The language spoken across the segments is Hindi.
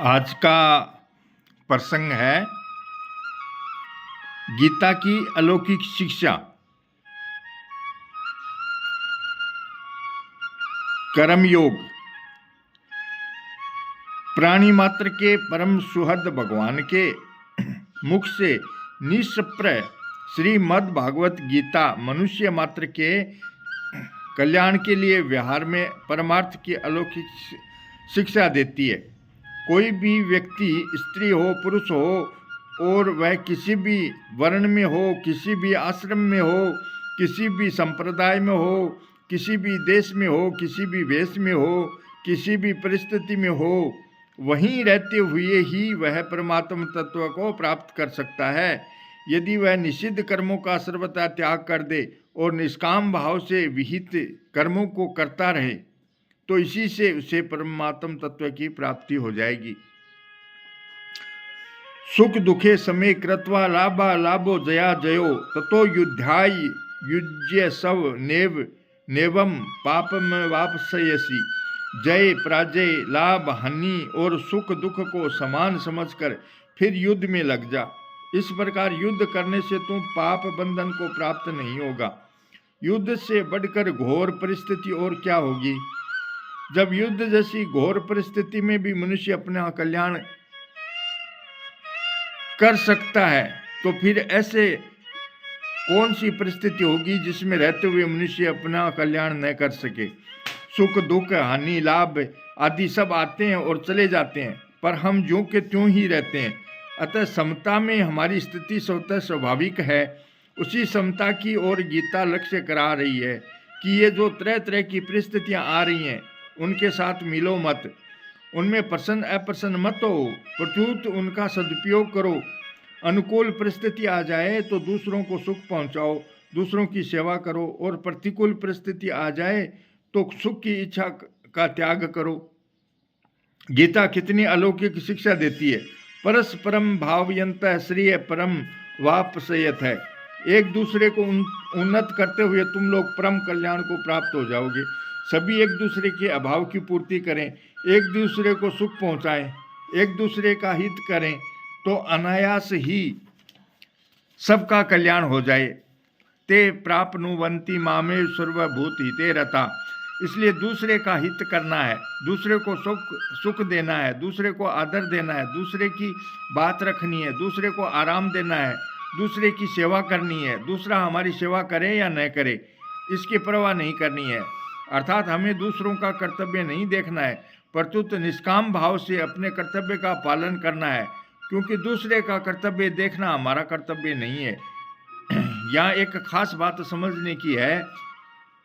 आज का प्रसंग है गीता की अलौकिक शिक्षा। कर्मयोग। प्राणी मात्र के परम सुहृद भगवान के मुख से निष्प्रय श्रीमद् भागवत गीता मनुष्य मात्र के कल्याण के लिए व्यवहार में परमार्थ की अलौकिक शिक्षा देती है। कोई भी व्यक्ति, स्त्री हो पुरुष हो, और वह किसी भी वर्ण में हो, किसी भी आश्रम में हो, किसी भी संप्रदाय में हो, किसी भी देश में हो, किसी भी वेश में हो, किसी भी परिस्थिति में हो, वहीं रहते हुए ही वह परमात्म तत्व को प्राप्त कर सकता है। यदि वह निषिद्ध कर्मों का सर्वथा त्याग कर दे और निष्काम भाव से विहित कर्मों को करता रहे तो इसी से उसे परमात्म तत्व की प्राप्ति हो जाएगी। सुख दुखे समय कृत्वा लाभा लाभो जया जयो ततो युद्धाय युज्य सव नेव नेवम पापम वापसयसी। जय पराजय लाभ हानि और सुख दुख को समान समझकर फिर युद्ध में लग जा। इस प्रकार युद्ध करने से तुम पाप बंधन को प्राप्त नहीं होगा। युद्ध से बढ़कर घोर परिस्थिति और क्या होगी। जब युद्ध जैसी घोर परिस्थिति में भी मनुष्य अपना कल्याण कर सकता है तो फिर ऐसे कौन सी परिस्थिति होगी जिसमें रहते हुए मनुष्य अपना कल्याण न कर सके। सुख दुख हानि लाभ आदि सब आते हैं और चले जाते हैं, पर हम ज्यों के त्यों ही रहते हैं। अतः समता में हमारी स्थिति स्वतः स्वाभाविक है। उसी समता की ओर गीता लक्ष्य करा रही है कि ये जो तरह तरह की परिस्थितियां आ रही हैं उनके साथ मिलो मत, उनमें प्रसन्न अप्रसन्न मत हो, प्रत्युत उनका सदुपयोग करो। अनुकूल परिस्थिति आ जाए तो दूसरों को सुख पहुंचाओ, दूसरों की सेवा करो, और प्रतिकूल परिस्थिति आ जाए तो सुख की इच्छा का त्याग करो। गीता कितनी अलौकिक शिक्षा देती है। परस्परम भावयंत श्रेय परम वापसयत है। एक दूसरे को उन्नत करते हुए तुम लोग परम कल्याण को प्राप्त हो जाओगे। सभी एक दूसरे के अभाव की पूर्ति करें, एक दूसरे को सुख पहुंचाएं, एक दूसरे का हित करें तो अनायास ही सबका कल्याण हो जाए। ते प्राप्नुवन्ति मामे सर्वभूत हिते रता। इसलिए दूसरे का हित करना है, दूसरे को सुख देना है, दूसरे को आदर देना है, दूसरे की बात रखनी है, दूसरे को आराम देना है, दूसरे की सेवा करनी है। दूसरा हमारी सेवा करे या न करे इसकी परवाह नहीं करनी है। अर्थात हमें दूसरों का कर्तव्य नहीं देखना है, प्रत्युत निष्काम भाव से अपने कर्तव्य का पालन करना है, क्योंकि दूसरे का कर्तव्य देखना हमारा कर्तव्य नहीं है। यहाँ एक खास बात समझने की है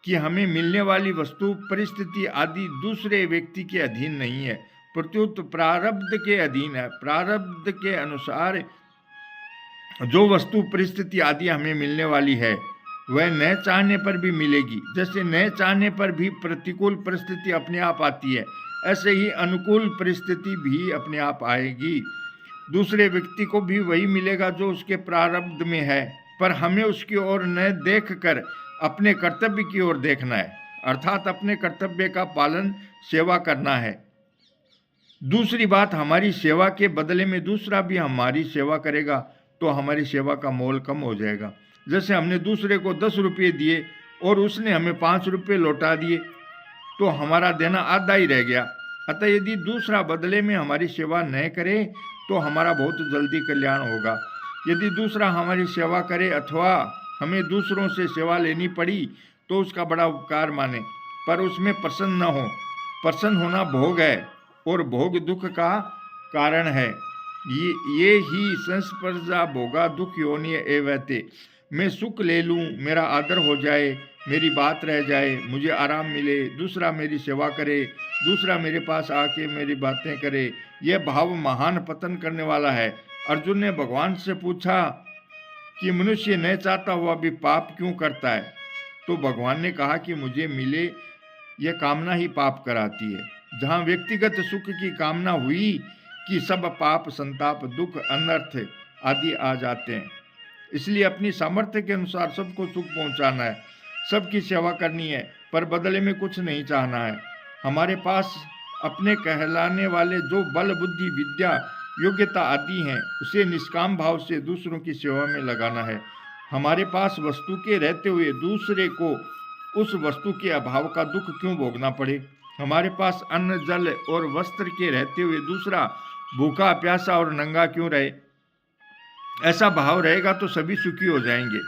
कि हमें मिलने वाली वस्तु परिस्थिति आदि दूसरे व्यक्ति के अधीन नहीं है, प्रत्युत प्रारब्ध के अधीन है। प्रारब्ध के अनुसार जो वस्तु परिस्थिति आदि हमें मिलने वाली है वह न चाहने पर भी मिलेगी। जैसे न चाहने पर भी प्रतिकूल परिस्थिति अपने आप आती है, ऐसे ही अनुकूल परिस्थिति भी अपने आप आएगी। दूसरे व्यक्ति को भी वही मिलेगा जो उसके प्रारब्ध में है, पर हमें उसकी ओर न देख कर अपने कर्तव्य की ओर देखना है, अर्थात अपने कर्तव्य का पालन सेवा करना है। दूसरी बात, हमारी सेवा के बदले में दूसरा भी हमारी सेवा करेगा तो हमारी सेवा का मोल कम हो जाएगा। जैसे हमने दूसरे को 10 रुपये दिए और उसने हमें 5 रुपये लौटा दिए तो हमारा देना आधा ही रह गया। अतः यदि दूसरा बदले में हमारी सेवा न करे तो हमारा बहुत जल्दी कल्याण होगा। यदि दूसरा हमारी सेवा करे अथवा हमें दूसरों से सेवा लेनी पड़ी तो उसका बड़ा उपकार माने, पर उसमें प्रसन्न न हो। प्रसन्न होना भोग है और भोग दुख का कारण है। ये ही संस्पर्शा भोगा दुख योनि एवते। मैं सुख ले लूँ, मेरा आदर हो जाए, मेरी बात रह जाए, मुझे आराम मिले, दूसरा मेरी सेवा करे, दूसरा मेरे पास आके मेरी बातें करे, यह भाव महान पतन करने वाला है। अर्जुन ने भगवान से पूछा कि मनुष्य न चाहता हुआ भी पाप क्यों करता है, तो भगवान ने कहा कि मुझे मिले यह कामना ही पाप कराती है। जहाँ व्यक्तिगत सुख की कामना हुई कि सब पाप संताप दुख अनर्थ आदि आ जाते हैं। इसलिए अपनी सामर्थ्य के अनुसार सबको सुख पहुंचाना है, सबकी सेवा करनी है, पर बदले में कुछ नहीं चाहना है। हमारे पास अपने कहलाने वाले जो बल बुद्धि विद्या योग्यता आदि हैं उसे निष्काम भाव से दूसरों की सेवा में लगाना है। हमारे पास वस्तु के रहते हुए दूसरे को उस वस्तु के अभाव का दुख क्यों भोगना पड़े। हमारे पास अन्न जल और वस्त्र के रहते हुए दूसरा भूखा प्यासा और नंगा क्यों रहे। ऐसा भाव रहेगा तो सभी सुखी हो जाएंगे।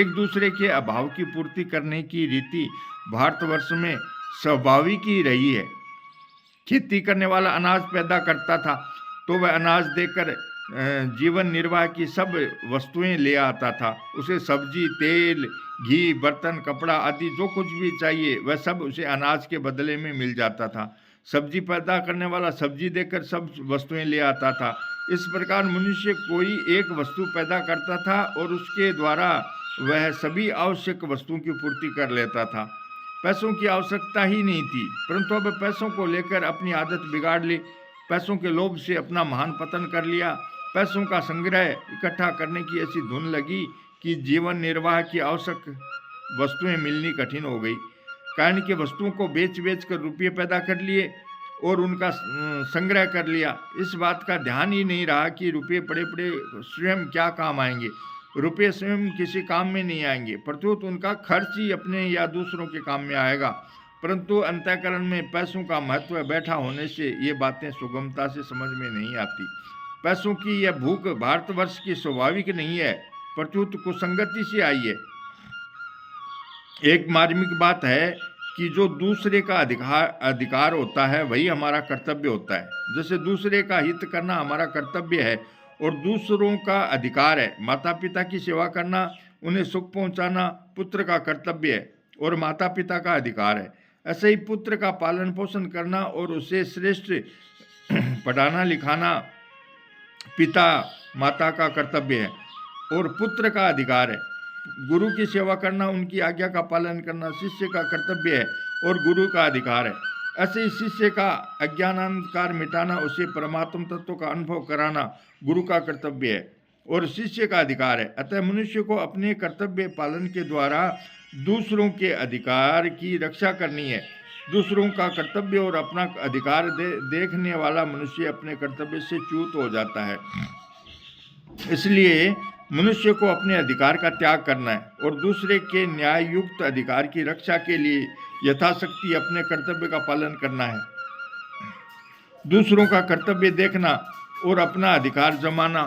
एक दूसरे के अभाव की पूर्ति करने की रीति भारतवर्ष में स्वाभाविक ही रही है। खेती करने वाला अनाज पैदा करता था तो वह अनाज देकर जीवन निर्वाह की सब वस्तुएं ले आता था। उसे सब्जी, तेल, घी, बर्तन, कपड़ा आदि जो कुछ भी चाहिए वह सब उसे अनाज के बदले में मिल जाता था। सब्जी पैदा करने वाला सब्जी देकर सब वस्तुएं ले आता था। इस प्रकार मनुष्य कोई एक वस्तु पैदा करता था और उसके द्वारा वह सभी आवश्यक वस्तुओं की पूर्ति कर लेता था। पैसों की आवश्यकता ही नहीं थी, परंतु अब पैसों को लेकर अपनी आदत बिगाड़ ली। पैसों के लोभ से अपना महान पतन कर लिया। पैसों का संग्रह इकट्ठा करने की ऐसी धुन लगी कि जीवन निर्वाह की आवश्यक वस्तुएं मिलनी कठिन हो गई। कारण कि वस्तुओं को बेच बेच कर रुपये पैदा कर लिए और उनका संग्रह कर लिया। इस बात का ध्यान ही नहीं रहा कि रुपये पड़े पड़े स्वयं क्या काम आएंगे। रुपये स्वयं किसी काम में नहीं आएंगे, प्रत्युत उनका खर्च ही अपने या दूसरों के काम में आएगा। परंतु अंतःकरण में पैसों का महत्व बैठा होने से ये बातें सुगमता से समझ में नहीं आती। पैसों की यह भूख भारतवर्ष की स्वाभाविक नहीं है, प्रत्युत कुसंगति से आई है। एक मार्मिक बात है कि जो दूसरे का अधिकार होता है वही हमारा कर्तव्य होता है। जैसे दूसरे का हित करना हमारा कर्तव्य है और दूसरों का अधिकार है। माता पिता की सेवा करना, उन्हें सुख पहुंचाना पुत्र का कर्तव्य है और माता पिता का अधिकार है। ऐसे ही पुत्र का पालन पोषण करना और उसे श्रेष्ठ पढ़ाना लिखाना पिता माता का कर्तव्य है और पुत्र का अधिकार है। गुरु की सेवा करना, उनकी आज्ञा का पालन करना शिष्य का कर्तव्य है और गुरु का अधिकार है। ऐसे ही शिष्य का अज्ञानांधकार मिटाना, उसे परमात्म तत्व का अनुभव कराना गुरु का कर्तव्य है और शिष्य का अधिकार है। अतः मनुष्य को अपने कर्तव्य पालन के द्वारा दूसरों के अधिकार की रक्षा करनी है। दूसरों का कर्तव्य और अपना अधिकार देखने वाला मनुष्य अपने कर्तव्य से च्युत हो जाता है। इसलिए मनुष्य को अपने अधिकार का त्याग करना है और दूसरे के न्याय युक्त अधिकार की रक्षा के लिए यथाशक्ति अपने कर्तव्य का पालन करना है। दूसरों का कर्तव्य देखना और अपना अधिकार जमाना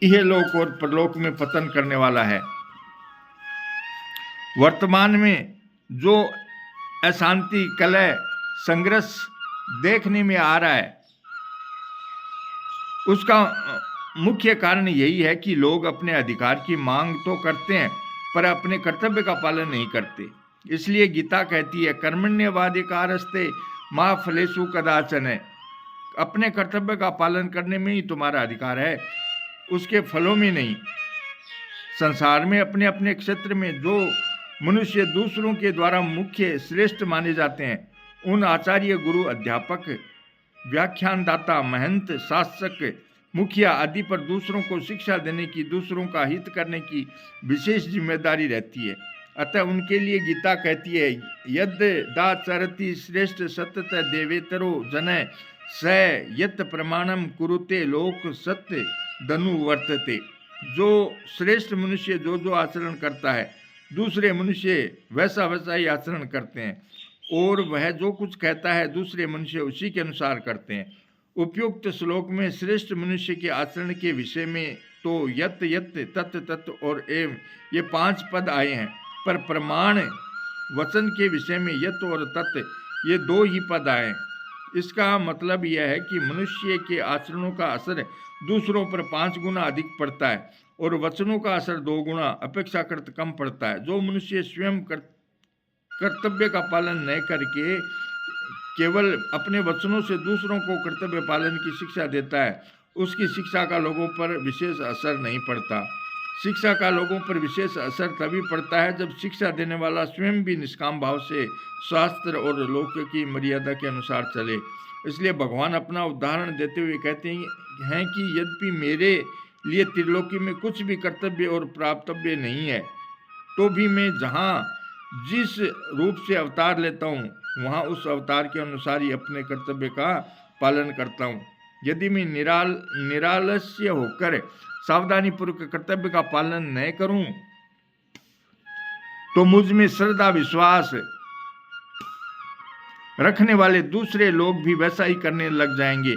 यह लोक और परलोक में पतन करने वाला है। वर्तमान में जो अशांति, कलह, संघर्ष देखने में आ रहा है उसका मुख्य कारण यही है कि लोग अपने अधिकार की मांग तो करते हैं पर अपने कर्तव्य का पालन नहीं करते। इसलिए गीता कहती है कर्मण्यवाधिकारस्ते मा फलेषु कदाचन। अपने कर्तव्य का पालन करने में ही तुम्हारा अधिकार है, उसके फलों में नहीं। संसार में अपने अपने क्षेत्र में जो मनुष्य दूसरों के द्वारा मुख्य श्रेष्ठ माने जाते हैं उन आचार्य, गुरु, अध्यापक, व्याख्यानदाता, महंत, शासक, मुखिया आदि पर दूसरों को शिक्षा देने की, दूसरों का हित करने की विशेष जिम्मेदारी रहती है। अतः उनके लिए गीता कहती है यद दाचरति श्रेष्ठ सतत देवेतरो जन स यत प्रमाणम कुरुते लोक सत्य दनु वर्तते। जो श्रेष्ठ मनुष्य जो जो आचरण करता है दूसरे मनुष्य वैसा वैसा ही आचरण करते हैं और वह जो कुछ कहता है दूसरे मनुष्य उसी के अनुसार करते हैं। उपयुक्त श्लोक में श्रेष्ठ मनुष्य के आचरण के विषय में तो यत यत तत् तत् और एवं ये 5 पद आए हैं, पर प्रमाण वचन के विषय में यत और तत् ये 2 ही पद आए हैं। इसका मतलब यह है कि मनुष्य के आचरणों का असर दूसरों पर 5 गुना अधिक पड़ता है और वचनों का असर 2 गुना अपेक्षाकृत कम पड़ता है। जो मनुष्य स्वयं कर्तव्य का पालन न करके केवल अपने वचनों से दूसरों को कर्तव्य पालन की शिक्षा देता है उसकी शिक्षा का लोगों पर विशेष असर नहीं पड़ता। शिक्षा का लोगों पर विशेष असर तभी पड़ता है जब शिक्षा देने वाला स्वयं भी निष्काम भाव से शास्त्र और लोक की मर्यादा के अनुसार चले। इसलिए भगवान अपना उदाहरण देते हुए कहते हैं कि यद्यपि मेरे लिए त्रिलोकी में कुछ भी कर्तव्य और प्राप्तव्य नहीं है तो भी मैं जहाँ जिस रूप से अवतार लेता हूँ वहाँ उस अवतार के अनुसार ही अपने कर्तव्य का पालन करता हूँ। यदि मैं निरालस्य होकर सावधानी पूर्वक कर्तव्य का पालन न करूं तो मुझ में श्रद्धा विश्वास रखने वाले दूसरे लोग भी वैसा ही करने लग जाएंगे,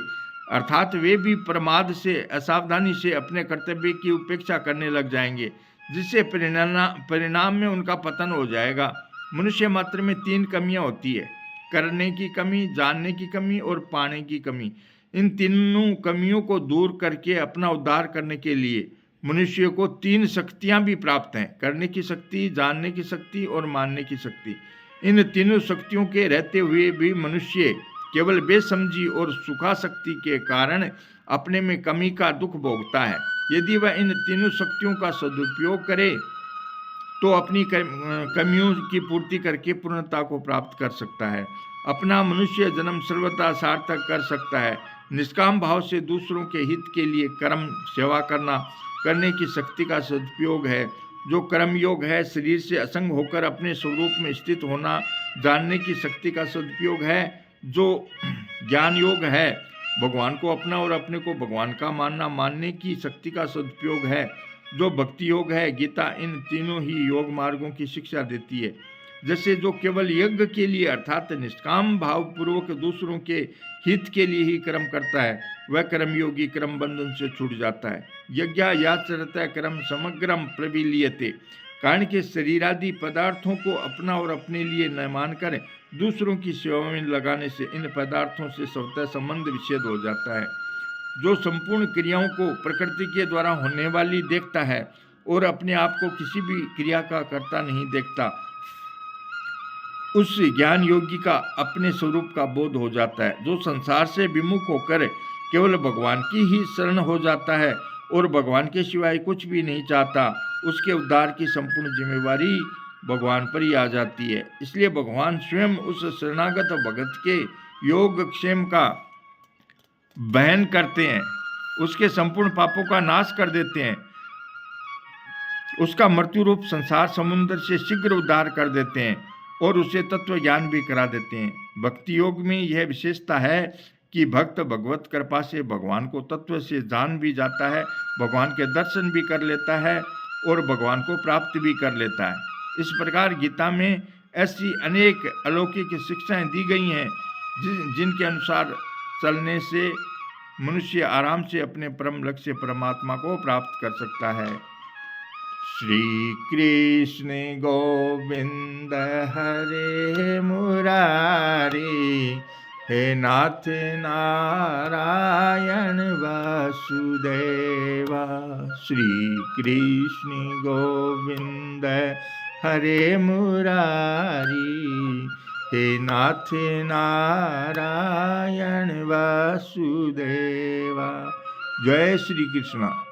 अर्थात वे भी प्रमाद से, असावधानी से अपने कर्तव्य की उपेक्षा करने लग जाएंगे, जिससे परिणाम में उनका पतन हो जाएगा। मनुष्य मात्र में 3 कमियां होती है: करने की कमी, जानने की कमी और पाने की कमी। इन तीनों कमियों को दूर करके अपना उद्धार करने के लिए मनुष्य को 3 शक्तियां भी प्राप्त हैं: करने की शक्ति, जानने की शक्ति और मानने की शक्ति। इन तीनों शक्तियों के रहते हुए भी मनुष्य केवल बेसमझी और सुखासक्ति के कारण अपने में कमी का दुख भोगता है। यदि वह इन तीनों शक्तियों का सदुपयोग करे तो अपनी कमियों की पूर्ति करके पूर्णता को प्राप्त कर सकता है, अपना मनुष्य जन्म सर्वथा सार्थक कर सकता है। निष्काम भाव से दूसरों के हित के लिए कर्म सेवा करने की शक्ति का सदुपयोग है। जो कर्म योग है शरीर से असंग होकर अपने स्वरूप में स्थित होना, जानने की शक्ति का सदुपयोग है। जो ज्ञान योग है भगवान को अपना और अपने को भगवान का मानना, मानने की शक्ति का सदुपयोग है। जो भक्ति योग है, गीता इन तीनों ही योग मार्गों की शिक्षा देती है। जैसे जो केवल यज्ञ के लिए अर्थात निष्काम भाव पूर्वक दूसरों के हित के लिए ही कर्म करता है, वह कर्मयोगी कर्म बंधन से छूट जाता है। यज्ञायाचरत कर्म समग्रम प्रविलीयते, कारण के शरीरादि पदार्थों को अपना और अपने लिए न मानकर दूसरों की सेवा में लगाने से इन पदार्थों से स्वतः संबंध विच्छेद हो जाता है। जो संपूर्ण क्रियाओं को प्रकृति के द्वारा होने वाली देखता है और अपने आप को किसी भी क्रिया का कर्ता नहीं देखता, उस ज्ञान योगी का अपने स्वरूप का बोध हो जाता है। जो संसार से विमुख होकर केवल भगवान की ही शरण हो जाता है और भगवान के सिवाय कुछ भी नहीं चाहता, उसके उद्धार की संपूर्ण जिम्मेवारी भगवान पर ही आ जाती है। इसलिए भगवान स्वयं उस शरणागत भगत के योग क्षेम का वहन करते हैं, उसके संपूर्ण पापों का नाश कर देते हैं, उसका मृत्यु रूप संसार समुद्र से शीघ्र उद्धार कर देते हैं और उसे तत्व ज्ञान भी करा देते हैं। भक्ति योग में यह विशेषता है कि भक्त भगवत कृपा से भगवान को तत्व से जान भी जाता है, भगवान के दर्शन भी कर लेता है और भगवान को प्राप्त भी कर लेता है। इस प्रकार गीता में ऐसी अनेक अलौकिक शिक्षाएं दी गई हैं जिनके अनुसार चलने से मनुष्य आराम से अपने परम लक्ष्य परमात्मा को प्राप्त कर सकता है। श्री कृष्ण गोविंद हरे मुरारी, हे नाथ नारायण वासुदेवा। श्री कृष्ण गोविंद हरे मुरारी, हे नाथ नारायण वासुदेवा। जय श्री कृष्ण।